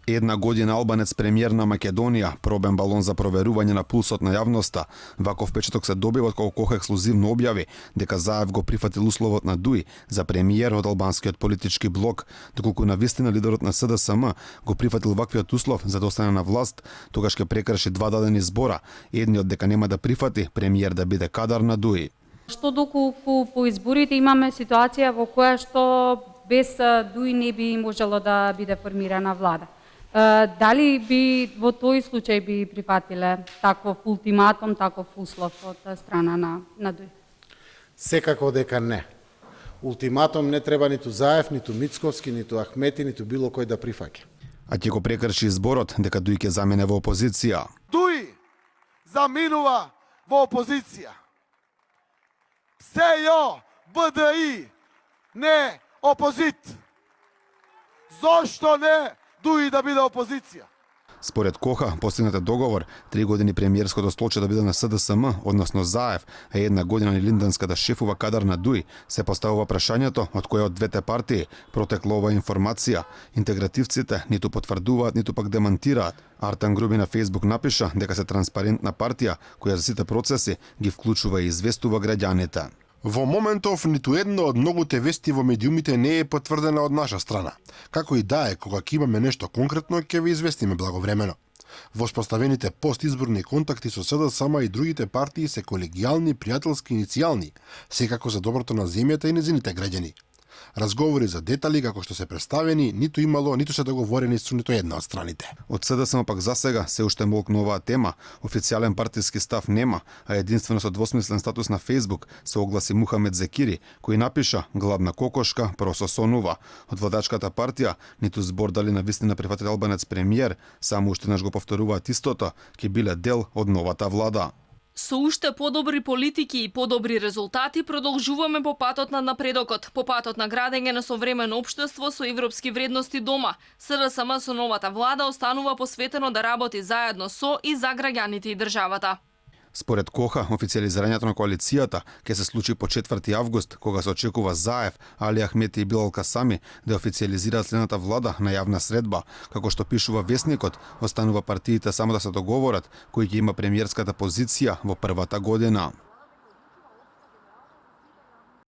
Една година албанец премиер на Македонија, пробен балон за проверување на пулсот на јавноста. Ваков печаток се добива откако Коха ексклузивно објави дека Заев го прифатил условот на Дуи за премиер од албанскиот политички блок, доколку навистина лидерот на СДСМ го прифатил ваквиот услов за да остане на власт, тогаш ќе прекрши два дадени збора, едниот дека нема да прифати премиер да биде кадар на Дуи. Што доколку по изборите имаме ситуација во која што без Дуи не би можело да биде формирана влада. Дали би во тој случај би прифатиле таков ултиматум, таков услов од страна на Дуи? Секако дека не. Ултиматум не треба ниту Заев, ниту Мицковски, ниту Ахмети, ниту било кој да прифаќа. А ќе го прекрши зборот дека Дуи ќе замене во опозиција. Дуи заминува во опозиција. СЈО, БДИ, не опозит. Зошто не Дуи да биде опозиција? Според Коха, постигнат договор 3 години премиерското столче да биде на СДСМ, односно Заев, а една година ни Линданска да шефува кадар на Дуи, се поставува прашањето од која од двете партии протекла оваа информација. Интегративците ниту потврдуваат, ниту пак демантираат. Артан Груби на Фейсбук напиша дека се транспарентна партија која за сите процеси ги вклучува и известува граѓаните. Во моментов ниту едно од многуте вести во медиумите не е потврдена од наша страна. Како и да е, кога ќе имаме нешто конкретно, ќе ви известиме благовремено. Воспоставените постизборни контакти со СДСМ и другите партии се колегијални, пријателски, иницијални, секако за доброто на земјата и незините граѓани. Разговори за детали како што се представени ниту имало, ниту се договорени со ниту една од страните. Од СДСМ пак засега се уште молкна оваа тема, официјален партиски став нема, а единствено со двосмислен статус на Фейсбук се огласи Мухамед Зекири, кој напиша гладна кокошка прососонува. Од владачката партија ниту збор дали навистина прифатил албанец премиер, само уште наш го повторуваат истото, ќе биле дел од новата влада. Со уште подобри политики и подобри резултати продолжуваме по патот на напредокот, по патот на градење на современо општество со европски вредности дома. СДСМ со новата влада останува посветено да работи заедно со и за граѓаните и државата. Според Коха, официализирањето на коалицијата ќе се случи по 4 август, кога се очекува Заев, Али Ахмети и Билал Касами да официализираат следната влада на јавна средба. Како што пишува весникот, останува партиите само да се договорат кој ќе има премиерската позиција во првата година.